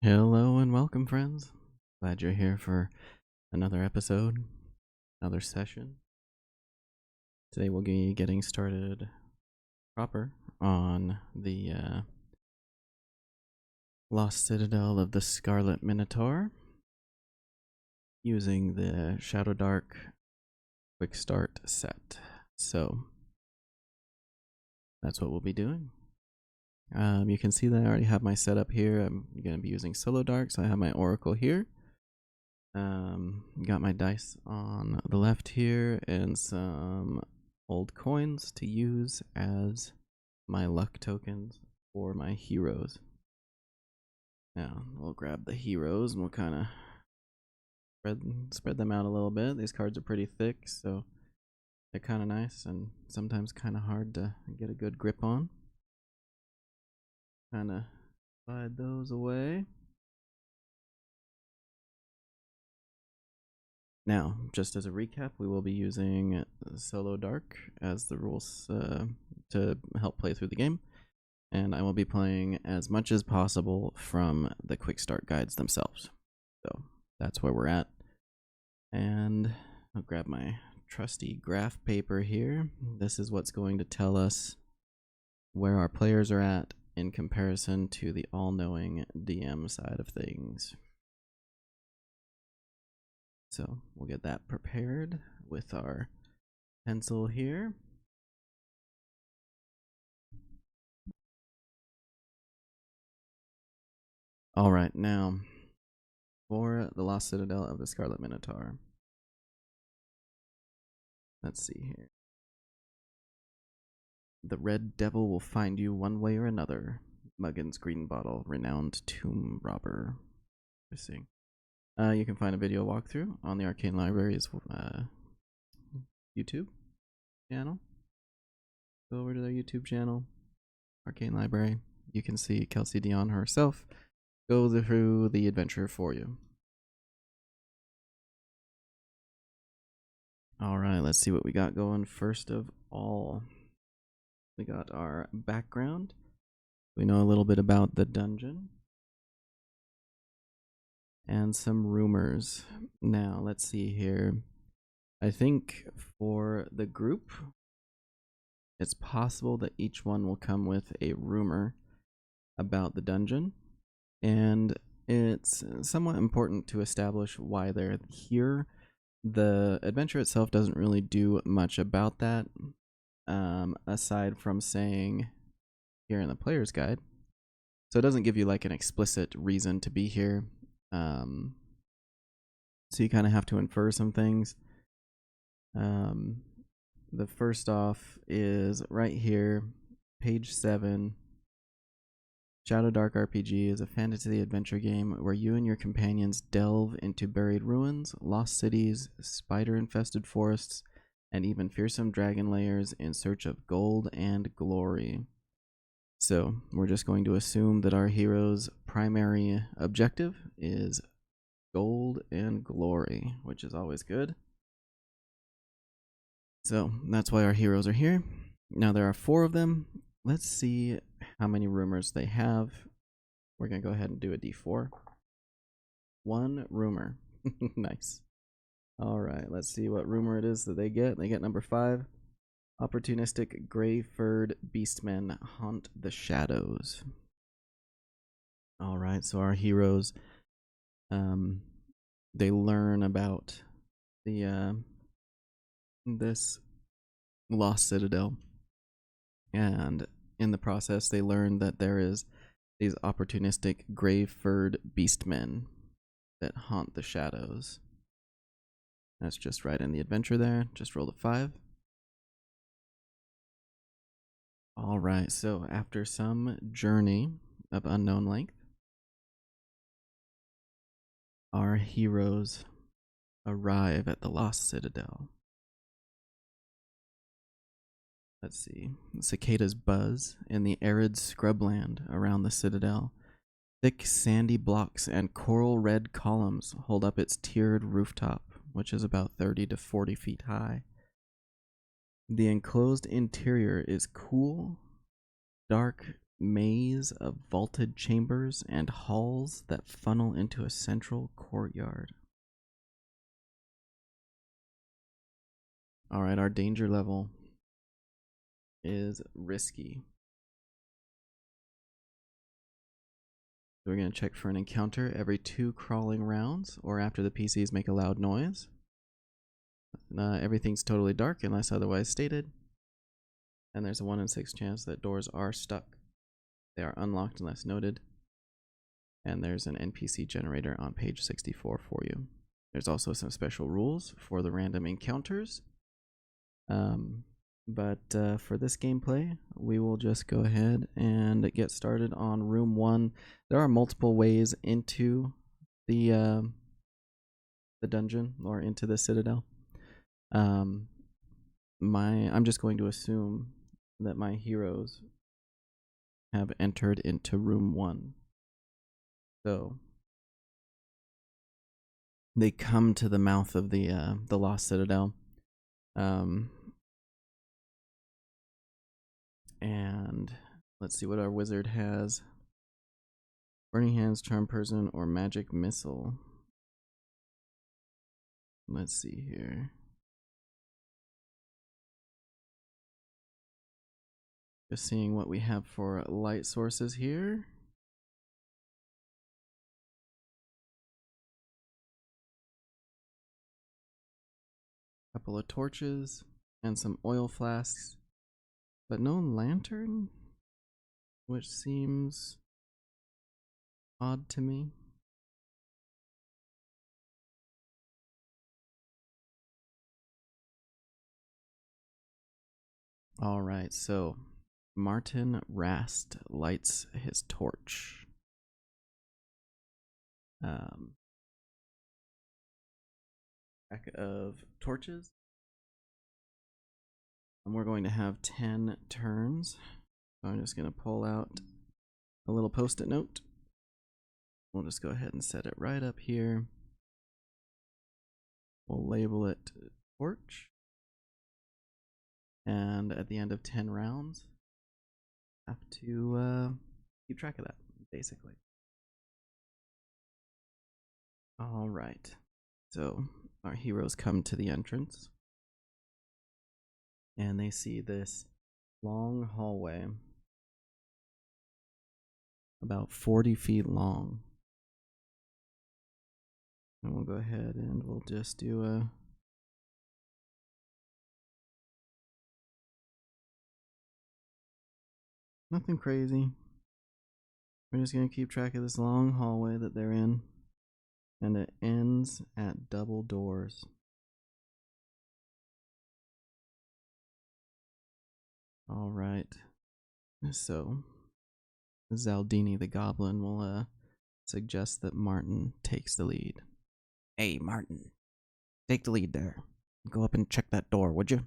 Hello and welcome, friends. Glad you're here for another episode, another session. Today we'll be getting started proper on the Lost Citadel of the Scarlet Minotaur using the Shadow Dark Quick Start set. So that's what we'll be doing. You can see that I already have my setup here. I'm going to be using Solo Dark, so I have my Oracle here. Got my dice on the left here and some old coins to use as my luck tokens for my heroes. Now we'll grab the heroes and we'll kind of spread them out a little bit. These cards are pretty thick, so they're kind of nice and sometimes kind of hard to get a good grip on. Kind of slide those away. Now, just as a recap, we will be using Solo Dark as the rules to help play through the game, and I will be playing as much as possible from the quick start guides themselves. So that's where we're at. And I'll grab my trusty graph paper here. This is what's going to tell us where our players are at in comparison to the all-knowing DM side of things. So we'll get that prepared with our pencil here. All right, now for the Lost Citadel of the Scarlet Minotaur. Let's see here. The Red Devil will find you one way or another. Muggin's Green Bottle, renowned tomb robber. Interesting. You can find a video walkthrough on the Arcane Library's YouTube channel. Go over to their YouTube channel, Arcane Library. You can see Kelsey Dion herself go through the adventure for you. Alright, let's see what we got going first of all. We got our background. We know a little bit about the dungeon. And some rumors. Now, let's see here. I think for the group, it's possible that each one will come with a rumor about the dungeon. And it's somewhat important to establish why they're here. The adventure itself doesn't really do much about that, aside from saying here in the player's guide. So it doesn't give you like an explicit reason to be here. So you kind of have to infer some things. The first off is right here, page 7. Shadow Dark RPG is a fantasy adventure game where you and your companions delve into buried ruins, lost cities, spider-infested forests, and even fearsome dragon lairs in search of gold and glory. So we're just going to assume that our hero's primary objective is gold and glory, which is always good. So that's why our heroes are here. Now there are 4 of them. Let's see how many rumors they have. We're going to go ahead and do a d4. 1 rumor. Nice. Alright, let's see what rumor it is that they get. They get number 5. Opportunistic gray-furred beastmen haunt the shadows. Alright, so our heroes, they learn about the this lost citadel, and in the process they learn that there is these opportunistic gray-furred beastmen that haunt the shadows. That's just right in the adventure there. Just rolled a 5. Alright, so after some journey of unknown length, our heroes arrive at the Lost Citadel. Let's see. Cicadas buzz in the arid scrubland around the Citadel. Thick sandy blocks and coral red columns hold up its tiered rooftop, which is about 30 to 40 feet high. The enclosed interior is cool, dark, maze of vaulted chambers and halls that funnel into a central courtyard. All right, our danger level is risky. So we're going to check for an encounter every 2 crawling rounds or after the PCs make a loud noise. Everything's totally dark unless otherwise stated. And there's a 1 in 6 chance that doors are stuck. They are unlocked unless noted. And there's an NPC generator on page 64 for you. There's also some special rules for the random encounters. But for this gameplay, we will just go ahead and get started on room 1. There are multiple ways into the dungeon or into the Citadel. I'm just going to assume that my heroes have entered into room 1. So they come to the mouth of the Lost Citadel. And let's see what our wizard has. Burning Hands, Charm Person, or Magic Missile. Let's see here. Just seeing what we have for light sources here. Couple of torches and some oil flasks, but no lantern, which seems odd to me. All right, so Martin Rast lights his torch. Pack of torches. And we're going to have 10 turns. So I'm just going to pull out a little post-it note. We'll just go ahead and set it right up here. We'll label it torch. And at the end of 10 rounds, have to keep track of that, basically. All right. So our heroes come to the entrance. And they see this long hallway, about 40 feet long. And we'll go ahead and we'll just do a nothing crazy. We're just going to keep track of this long hallway that they're in. And it ends at double doors. All right. So Zaldini the Goblin will suggest that Martin takes the lead. Hey, Martin, take the lead there. Go up and check that door, would you?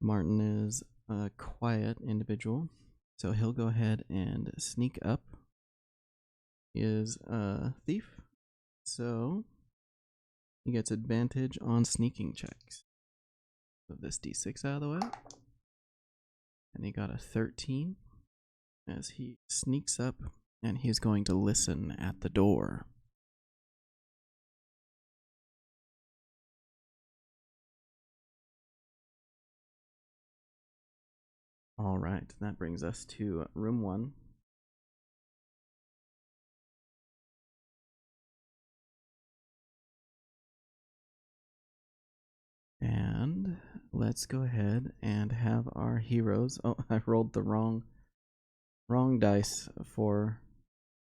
Martin is a quiet individual, so he'll go ahead and sneak up. He is a thief, so he gets advantage on sneaking checks. Put this d6 out of the way. And he got a 13 as he sneaks up and he's going to listen at the door. All right, that brings us to room 1. And let's go ahead and have our heroes. Oh, I rolled the wrong dice for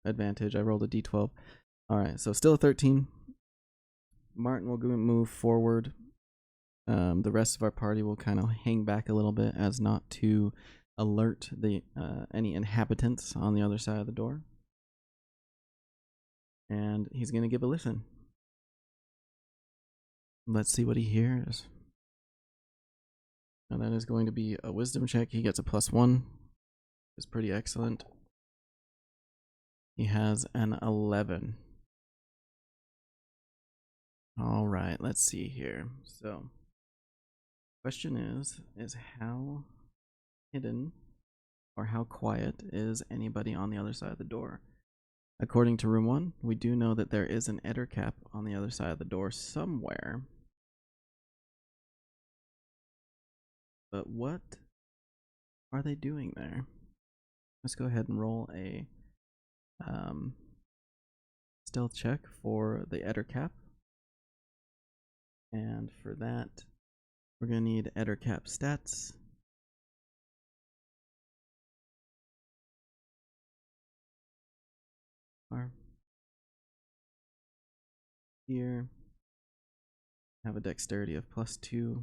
advantage. I rolled a d12. All right, so still a 13. Martin will move forward. The rest of our party will kind of hang back a little bit as not to alert the any inhabitants on the other side of the door. And he's going to give a listen. Let's see what he hears. And that is going to be a wisdom check. He gets a +1. It's pretty excellent. He has an 11. All right, let's see here. So, question is how hidden or how quiet is anybody on the other side of the door? According to room 1, we do know that there is an eder cap on the other side of the door somewhere. But what are they doing there? Let's go ahead and roll a stealth check for the eder cap. And for that, we're going to need eder cap stats. Here, have a dexterity of +2,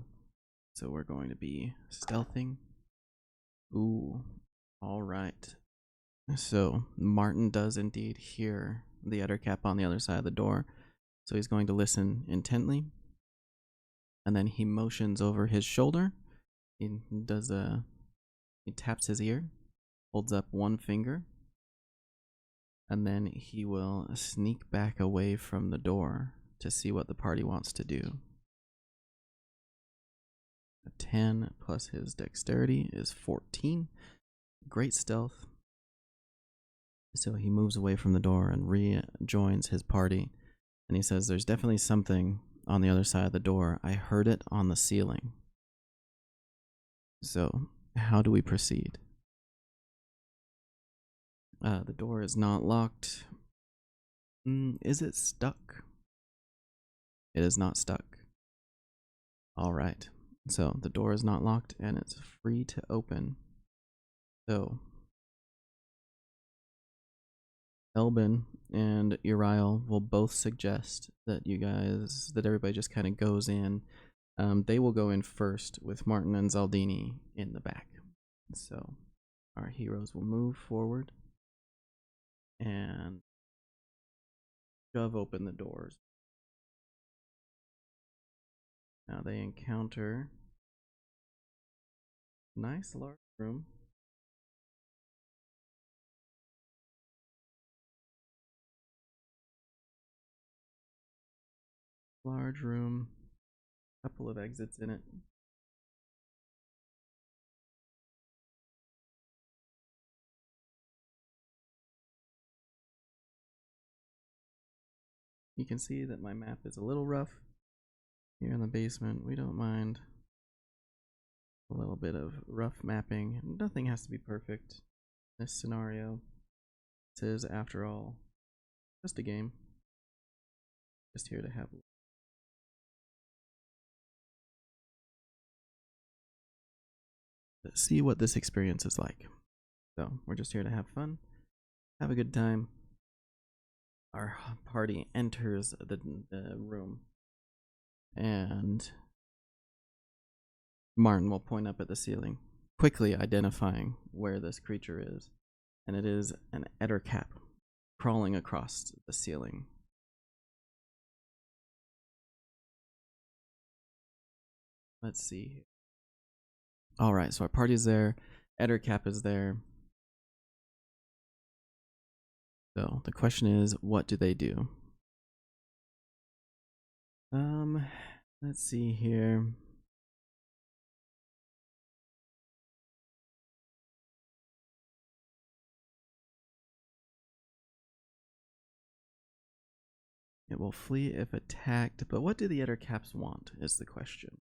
so we're going to be stealthing. Ooh, all right. So Martin does indeed hear the eder cap on the other side of the door, so he's going to listen intently, and then he motions over his shoulder. He taps his ear, holds up one finger, and then he will sneak back away from the door to see what the party wants to do. A 10 plus his dexterity is 14. Great stealth. So he moves away from the door and rejoins his party. And he says, there's definitely something on the other side of the door. I heard it on the ceiling. So, how do we proceed? The door is not locked. Is it stuck? It is not stuck. Alright. So, the door is not locked and it's free to open. So, Elbin and Uriel will both suggest that everybody just kind of goes in. They will go in first with Martin and Zaldini in the back. So, our heroes will move forward and shove open the doors. Now they encounter a nice large room. Large room, couple of exits in it. You can see that my map is a little rough. Here in the basement, we don't mind a little bit of rough mapping. Nothing has to be perfect in this scenario. This is, after all, just a game. Just here to have see what this experience is like. So we're just here to have fun, have a good time. Our party enters the room, and Martin will point up at the ceiling, quickly identifying where this creature is, and it is an eder cap crawling across the ceiling. Let's see. Alright, so our party's there, eder cap is there. So the question is, what do they do? Let's see here. It will flee if attacked, but what do the eder caps want is the question.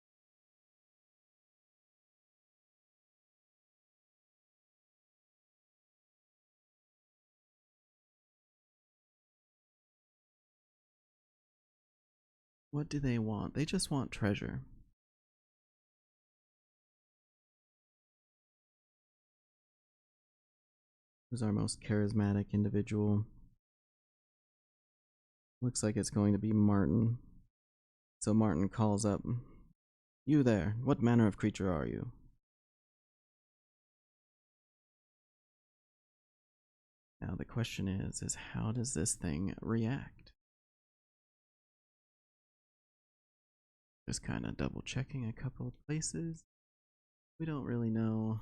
What do they want? They just want treasure. Who's our most charismatic individual? Looks like it's going to be Martin. So Martin calls up, "You there, what manner of creature are you?" Now the question is how does this thing react? Just kind of double checking a couple of places. We don't really know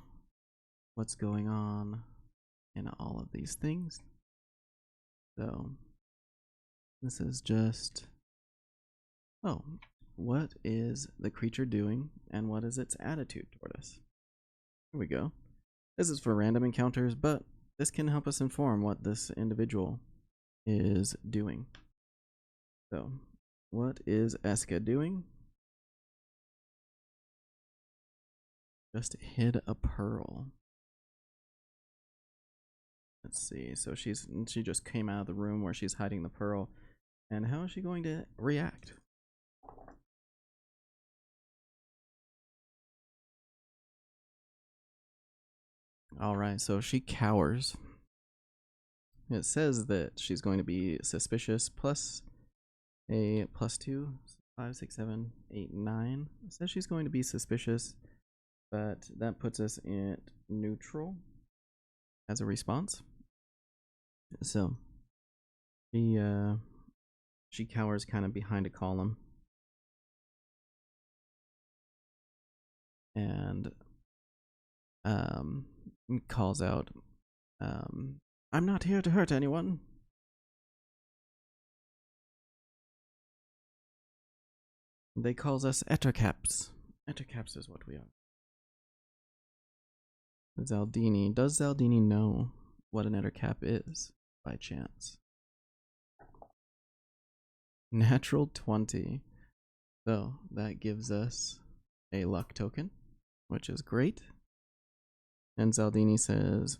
what's going on in all of these things. So this is just, oh, what is the creature doing and what is its attitude toward us? Here we go. This is for random encounters, but this can help us inform what this individual is doing. So, what is Eska doing? Just hid a pearl. Let's see. So she just came out of the room where she's hiding the pearl. And how is she going to react? Alright, so she cowers. It says that she's going to be suspicious plus a +2, 5, 6, 7, 8, 9. It says she's going to be suspicious, but that puts us at neutral as a response. So she cowers kind of behind a column and calls out, I'm not here to hurt anyone. They calls us Ettercaps. Ettercaps is what we are. Zaldini. Does Zaldini know what an Ettercap is, by chance? Natural 20. So that gives us a luck token, which is great. And Zaldini says,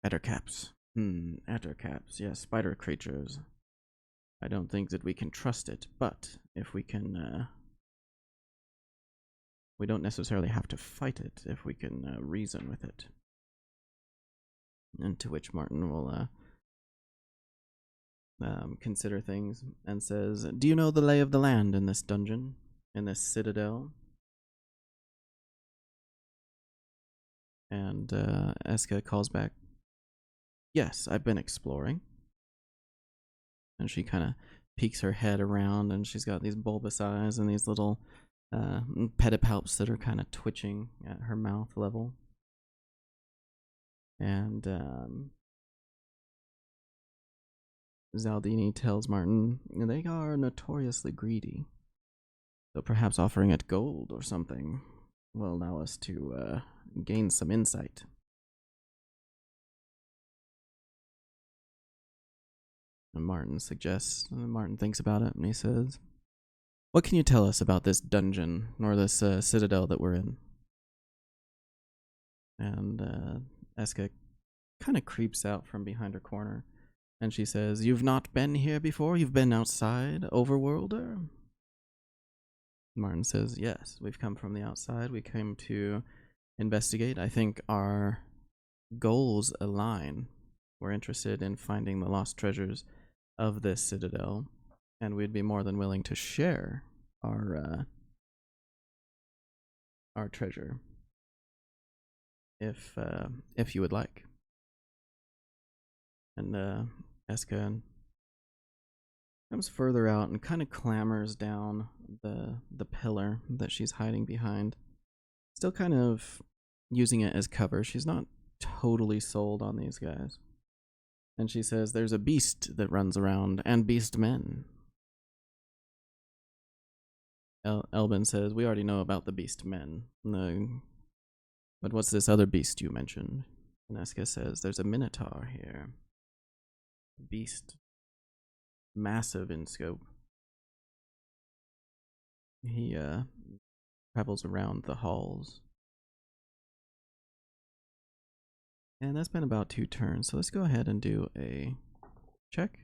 Ettercaps. Ettercaps. Yes, spider creatures. I don't think that we can trust it, but if we can, we don't necessarily have to fight it if we can reason with it. And to which Martin will consider things and says, do you know the lay of the land in this dungeon, in this citadel? And Eska calls back, yes, I've been exploring. And she kind of peeks her head around, and she's got these bulbous eyes and these little pedipalps that are kind of twitching at her mouth level. And Zaldini tells Martin they are notoriously greedy, so perhaps offering it gold or something will allow us to gain some insight. And Martin suggests, and Martin thinks about it, and he says, what can you tell us about this dungeon, or this citadel that we're in? And Eska kind of creeps out from behind her corner, and she says, you've not been here before? You've been outside, overworlder? Martin says, yes, we've come from the outside. We came to investigate. I think our goals align. We're interested in finding the lost treasures of this citadel, and we'd be more than willing to share our treasure if you would like. And Eska comes further out and kind of clambers down the pillar that she's hiding behind, still kind of using it as cover. She's not totally sold on these guys. And she says, there's a beast that runs around, and beast men. Elbin says, we already know about the beast men. But what's this other beast you mentioned? And Eska says, there's a Minotaur here. Beast. Massive in scope. He travels around the halls. And that's been about 2 turns, so let's go ahead and do a check.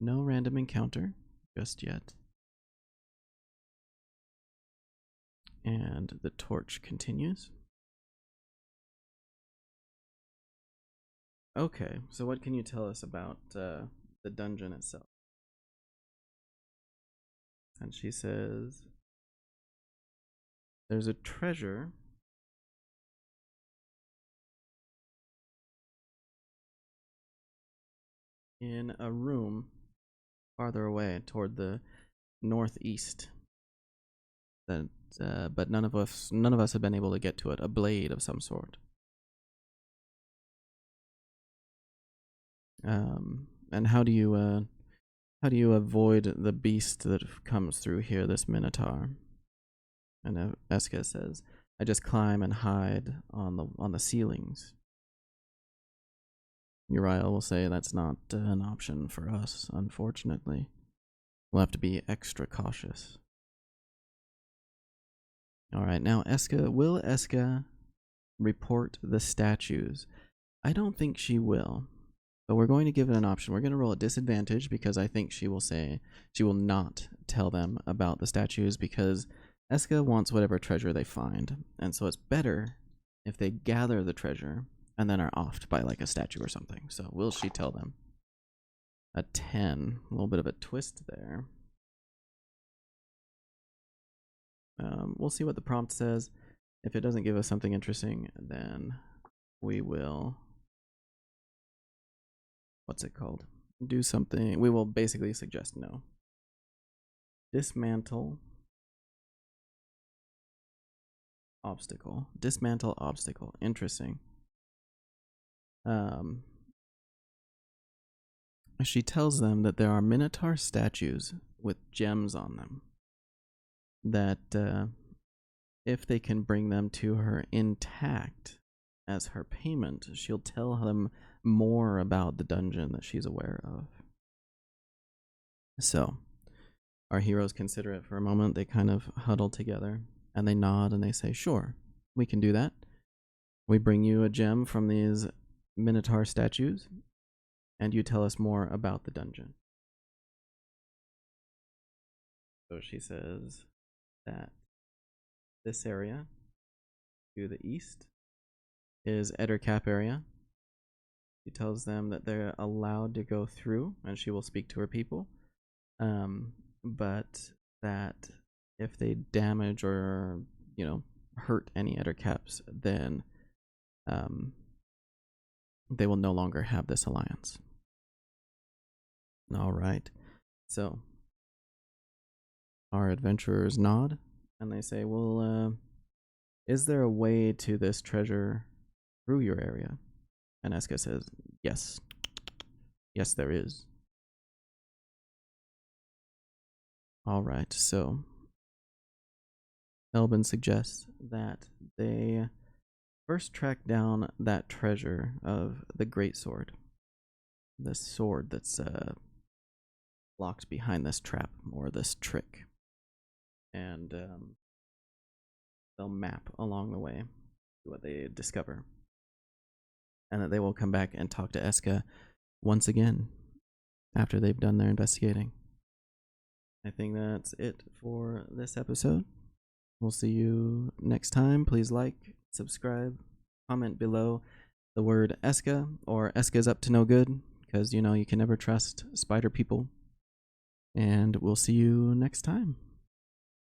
No random encounter just yet. And the torch continues. Okay, so what can you tell us about the dungeon itself? And she says, there's a treasure in a room farther away toward the northeast. That, but none of us have been able to get to it. A blade of some sort. And how do you avoid the beast that comes through here, this Minotaur? And Eska says, I just climb and hide on the ceilings. Uriel will say that's not an option for us, unfortunately. We'll have to be extra cautious. Alright, now will Eska report the statues? I don't think she will, but we're going to give it an option. We're going to roll a disadvantage because I think she will say she will not tell them about the statues because Eska wants whatever treasure they find, and so it's better if they gather the treasure and then are offed by like a statue or something. So will she tell them? A 10. A little bit of a twist there. We'll see what the prompt says. If it doesn't give us something interesting, then we will... what's it called? Do something. We will basically suggest no. Dismantle obstacle. Dismantle obstacle. Interesting. She tells them that there are Minotaur statues with gems on them. That if they can bring them to her intact as her payment, she'll tell them more about the dungeon that she's aware of. So, our heroes consider it for a moment. They kind of huddle together and they nod and they say, sure, we can do that. We bring you a gem from these Minotaur statues and you tell us more about the dungeon. So she says that this area to the east is Ettercap area. She tells them that they're allowed to go through and she will speak to her people. But that if they damage or, hurt any Ettercaps, then they will no longer have this alliance. All right. So our adventurers nod and they say, well, is there a way to this treasure through your area? And Eska says, yes. Yes, there is. All right, so Elbin suggests that they first track down that treasure of the great sword. This sword that's locked behind this trap or this trick. And they'll map along the way what they discover. And that they will come back and talk to Eska once again after they've done their investigating. I think that's it for this episode. We'll see you next time. Please like, subscribe, comment below the word Eska or Eska's up to no good, because you can never trust spider people. And we'll see you next time.